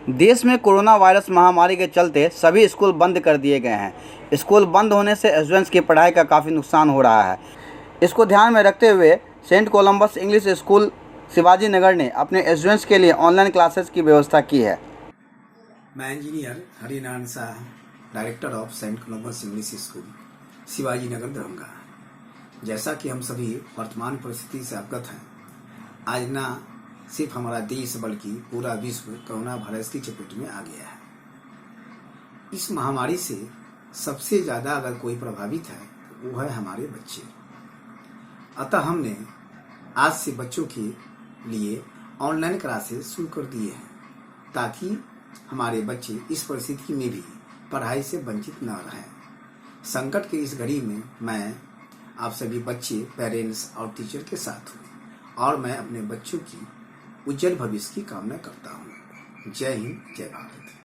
देश में corona virus महामारी के चलते सभी स्कूल बंद कर दिए गए हैं। स्कूल बंद होने से स्टूडेंट्स की पढ़ाई का काफ़ी नुकसान हो रहा है। इसको ध्यान में रखते हुए Saint Columbus English school Shivaji Nagar ने अपने स्टूडेंट्स के लिए ऑनलाइन क्लासेस की व्यवस्था की है। मैं engineer Harinarayan Shah, director of Saint Columbus English school Shivaji Nagar Darbhanga. जैसा कि हम सभी वर्तमान परिस्थिति से अवगत हैं, आज ना सिर्फ हमारा देश बल्कि पूरा विश्व कोरोना वायरस की चपेट में आ गया है। इस महामारी से सबसे ज़्यादा अगर कोई प्रभावित है तो वो है हमारे बच्चे। अतः हमने आज से बच्चों के लिए ऑनलाइन क्लासेस शुरू कर दिए हैं ताकि हमारे बच्चे इस परिस्थिति में भी पढ़ाई से वंचित न रहें। संकट की इस घड़ी में मैं आप सभी बच्चे, पेरेंट्स और टीचर के साथ हूँ और मैं अपने बच्चों की उज्जवल भविष्य की कामना करता हूँ। जय हिंद, जय भारत।